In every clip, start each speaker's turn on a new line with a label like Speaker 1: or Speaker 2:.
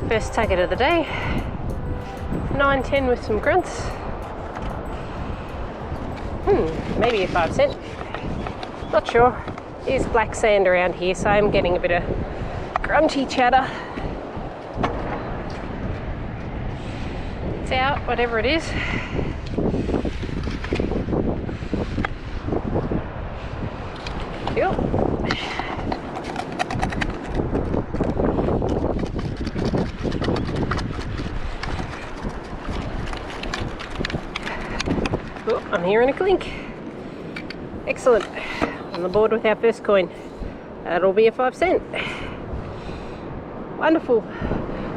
Speaker 1: First target of the day, 9.10 with some grunts. Maybe a 5 cent. Not sure. There's black sand around here, so I'm getting a bit of grunty chatter. It's out, whatever it is. Cool. Oh, I'm hearing a clink. Excellent. On the board with our first coin. That'll be a 5 cent. Wonderful.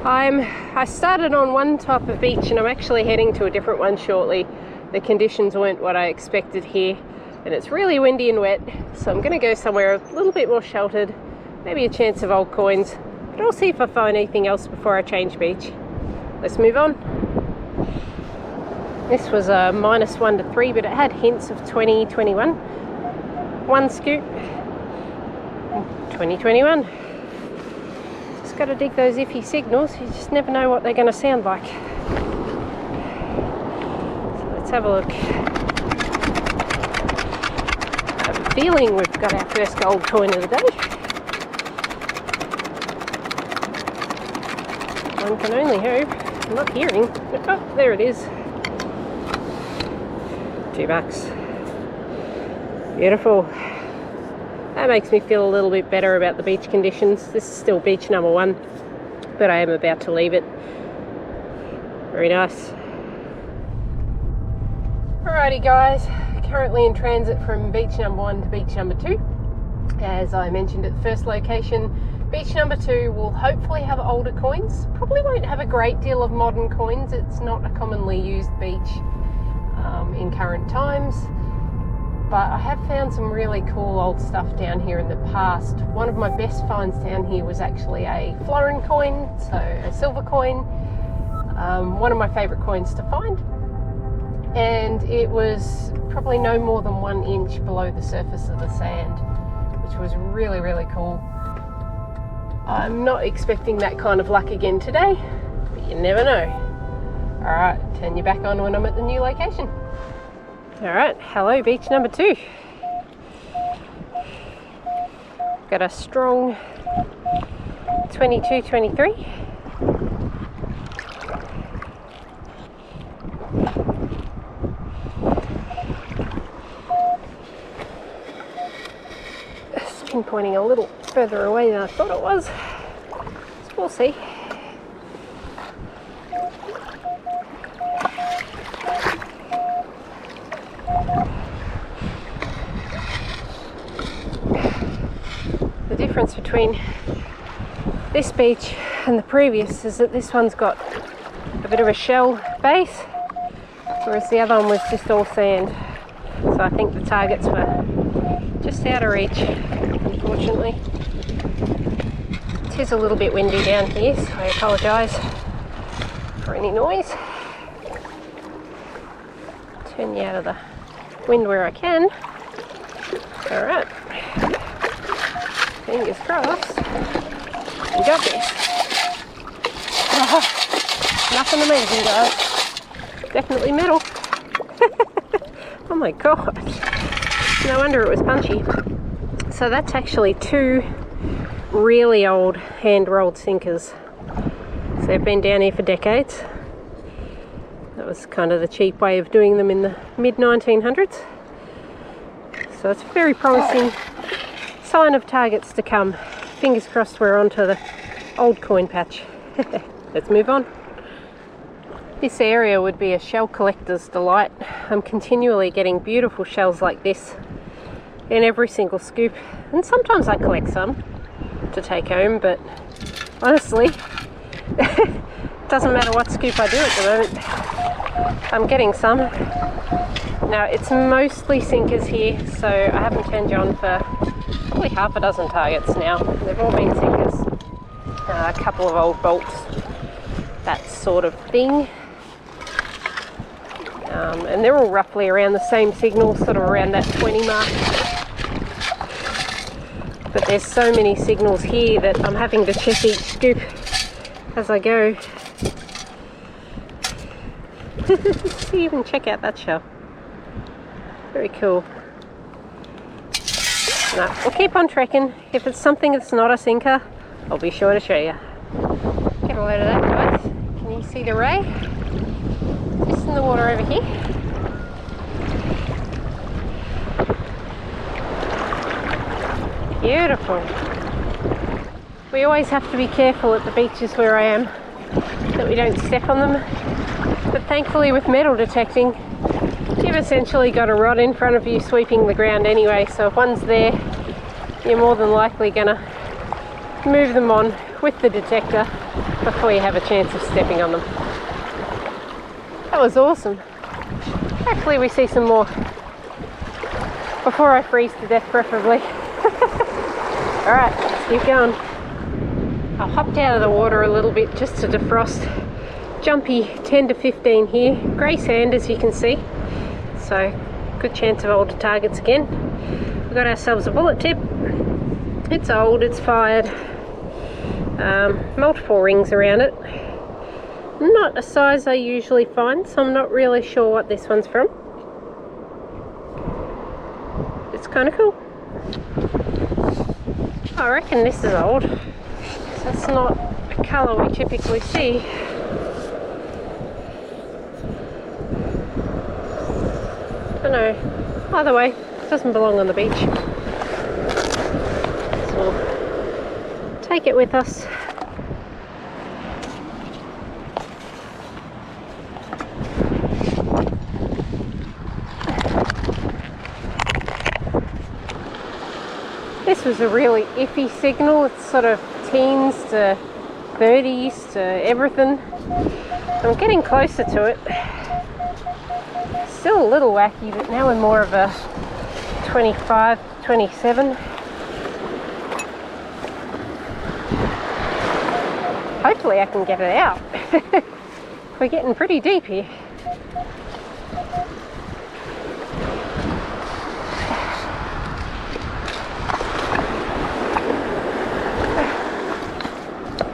Speaker 1: I started on one type of beach and I'm actually heading to a different one shortly. The conditions weren't what I expected here and it's really windy and wet, so I'm going to go somewhere a little bit more sheltered, maybe a chance of old coins, but I'll see if I find anything else before I change beach. Let's move on. This was a -1 to 3, but it had hints of 20, 21. One scoop, 2021. Just got to dig those iffy signals. You just never know what they're going to sound like. So let's have a look. I have a feeling we've got our first gold coin of the day. One can only hope. I'm not hearing. Oh, there it is. $2. Beautiful. That makes me feel a little bit better about the beach conditions. This is still beach number 1, but I am about to leave it. Very nice. Alrighty guys, currently in transit from beach number 1 to beach number 2. As I mentioned at the first location, beach number 2 will hopefully have older coins. Probably won't have a great deal of modern coins. It's not a commonly used beach in current times. But I have found some really cool old stuff down here in the past. One of my best finds down here was actually a florin coin, so a silver coin. One of my favourite coins to find. And it was probably no more than 1 inch below the surface of the sand, which was really, really cool. I'm not expecting that kind of luck again today, but you never know. Alright, turn you back on when I'm at the new location. Alright, hello beach number 2. Got a strong 22, 23. It's pinpointing a little further away than I thought it was. So we'll see. Difference between this beach and the previous is that this one's got a bit of a shell base, whereas the other one was just all sand. So I think the targets were just out of reach, unfortunately. It is a little bit windy down here, so I apologise for any noise. Turn you out of the wind where I can. Alright. Fingers crossed. We got this. Oh, nothing amazing, guys. Definitely metal. Oh my god. No wonder it was punchy. So that's actually 2 really old hand-rolled sinkers. So they've been down here for decades. That was kind of the cheap way of doing them in the mid-1900s. So it's very promising sign of targets to come. Fingers crossed we're onto the old coin patch. Let's move on. This area would be a shell collector's delight. I'm continually getting beautiful shells like this in every single scoop, and sometimes I collect some to take home, but honestly it doesn't matter what scoop I do at the moment, I'm getting some. Now it's mostly sinkers here, so I haven't turned you on for probably half a dozen targets now. They've all been sinkers. A couple of old bolts, that sort of thing. And they're all roughly around the same signal, sort of around that 20 mark. But there's so many signals here that I'm having to check each scoop as I go. Even check out that shell. Very cool. No, we'll keep on trekking. If it's something that's not a sinker, I'll be sure to show you. Get a load of that, guys. Can you see the ray? Just in the water over here. Beautiful. We always have to be careful at the beaches where I am that we don't step on them. But thankfully with metal detecting, you've essentially got a rod in front of you sweeping the ground anyway, so if one's there, you're more than likely gonna move them on with the detector before you have a chance of stepping on them. That was awesome. Hopefully we see some more before I freeze to death, preferably. Alright, let's keep going. I hopped out of the water a little bit just to defrost. Jumpy 10 to 15 here. Grey sand, as you can see. So, good chance of older targets again. We've got ourselves a bullet tip. It's old, it's fired. Multiple rings around it. Not a size I usually find, so I'm not really sure what this one's from. It's kind of cool. I reckon this is old. So it's not a colour we typically see. Don't know. Either way, it doesn't belong on the beach. So we'll take it with us. This was a really iffy signal. It's sort of teens to 30s to everything. I'm getting closer to it. Still a little wacky, but now we're more of a 25, 27. Hopefully I can get it out. We're getting pretty deep here.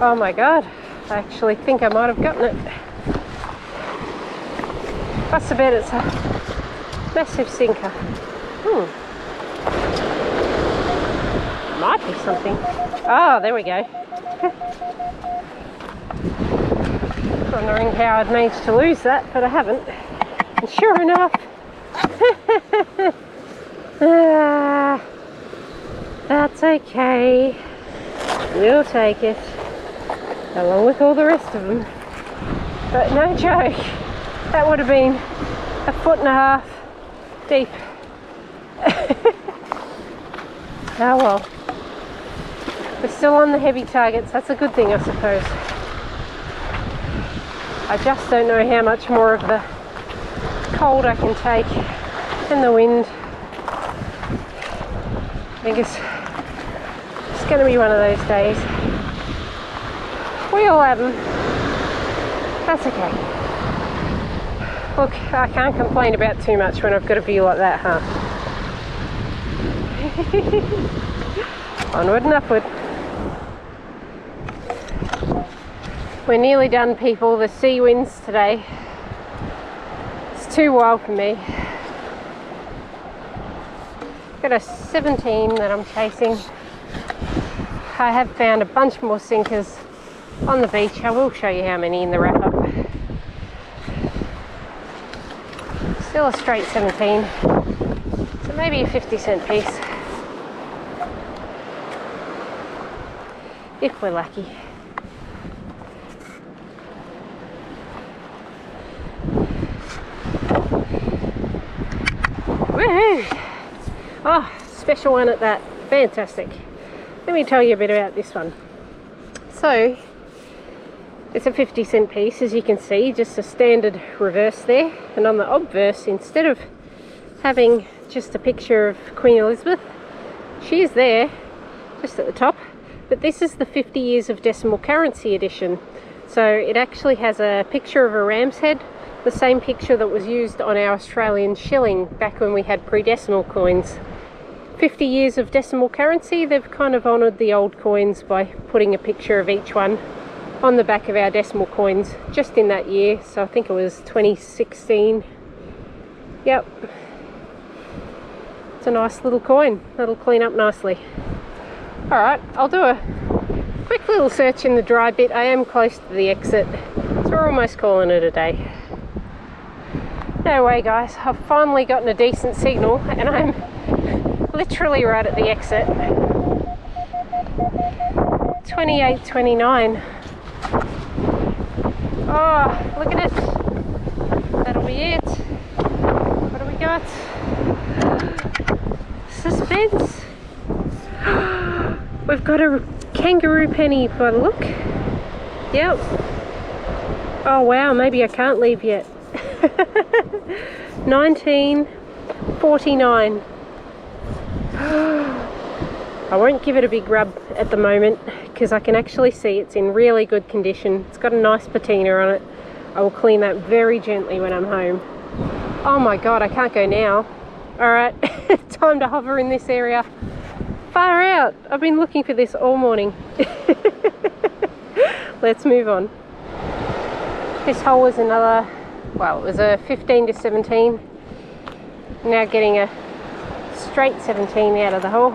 Speaker 1: Oh my god, I actually think I might have gotten it. Must have bet it's a massive sinker. Might be something. Oh, there we go. Wondering how I'd managed to lose that, but I haven't. And sure enough, that's okay. We'll take it, along with all the rest of them. But no joke, that would have been 1.5 feet deep. Oh well. We're still on the heavy targets, that's a good thing, I suppose. I just don't know how much more of the cold I can take and the wind. I think it's going to be one of those days. We all have them. That's okay. Look, I can't complain about too much when I've got a view like that, huh? Onward and upward. We're nearly done, people. The sea winds today. It's too wild for me. Got a 17 that I'm chasing. I have found a bunch more sinkers on the beach. I will show you how many in the wrap up. Still a straight 17. So maybe a 50-cent piece. If we're lucky. Woohoo! Oh, special one at that. Fantastic. Let me tell you a bit about this one. So, it's a 50-cent piece, as you can see, just a standard reverse there. And on the obverse, instead of having just a picture of Queen Elizabeth, she is there, just at the top. But this is the 50 years of decimal currency edition. So it actually has a picture of a ram's head, the same picture that was used on our Australian shilling back when we had pre-decimal coins. 50 years of decimal currency, they've kind of honoured the old coins by putting a picture of each one on the back of our decimal coins just in that year. So I think it was 2016. Yep. It's a nice little coin. That'll clean up nicely. Alright, I'll do a quick little search in the dry bit. I am close to the exit, so we're almost calling it a day. No way guys, I've finally gotten a decent signal and I'm literally right at the exit. 28:29. Oh, look at it. That'll be it. What do we got? Suspense. We've got a kangaroo penny by the look. Yep. Oh wow, maybe I can't leave yet. 1949. I won't give it a big rub at the moment because I can actually see it's in really good condition. It's got a nice patina on it. I will clean that very gently when I'm home. Oh my god, I can't go now. Alright, time to hover in this area. Far out! I've been looking for this all morning. Let's move on. This hole was another, well, it was a 15 to 17. Now getting a straight 17 out of the hole.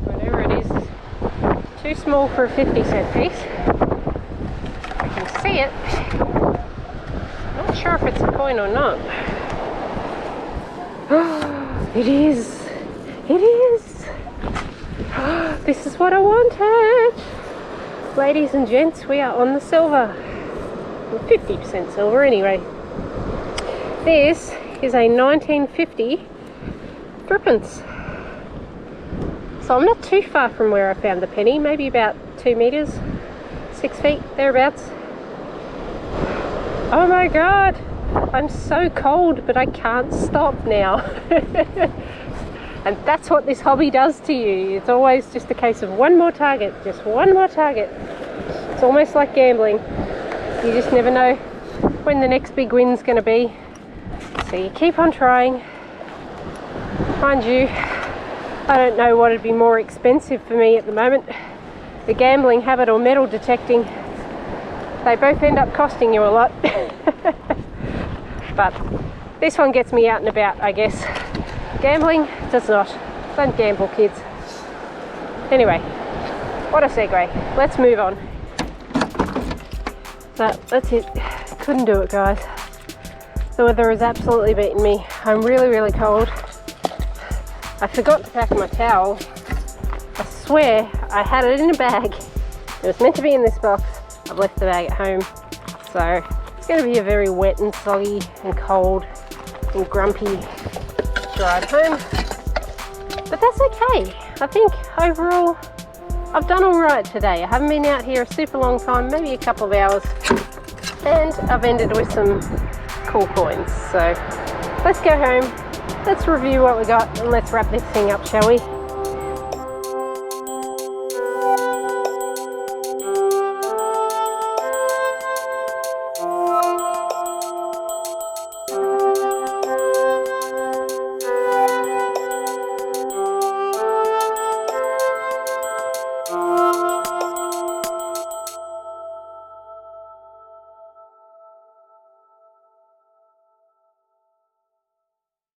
Speaker 1: Whatever it is, too small for a 50-cent piece. I can see it. Not sure if it's a coin or not. It is. It is. This is what I wanted. Ladies and gents, we are on the silver. 50% silver anyway. This is a 1950 threepence. So I'm not too far from where I found the penny, maybe about 2 meters, 6 feet, thereabouts. Oh my god, I'm so cold, but I can't stop now. And that's what this hobby does to you. It's always just a case of one more target, just one more target. It's almost like gambling. You just never know when the next big win's going to be. So you keep on trying. Mind you, I don't know what would be more expensive for me at the moment. The gambling habit or metal detecting. They both end up costing you a lot. But this one gets me out and about, I guess. Gambling does not. Don't gamble, kids. Anyway, what a segue. Let's move on. So that's it. Couldn't do it, guys. The weather has absolutely beaten me. I'm really, really cold. I forgot to pack my towel. I swear I had it in a bag. It was meant to be in this box. I've left the bag at home. So it's going to be a very wet and soggy and cold and grumpy drive home. But that's okay. I think overall I've done alright today. I haven't been out here a super long time, maybe a couple of hours. And I've ended with some cool coins. So let's go home, let's review what we got, and let's wrap this thing up, shall we?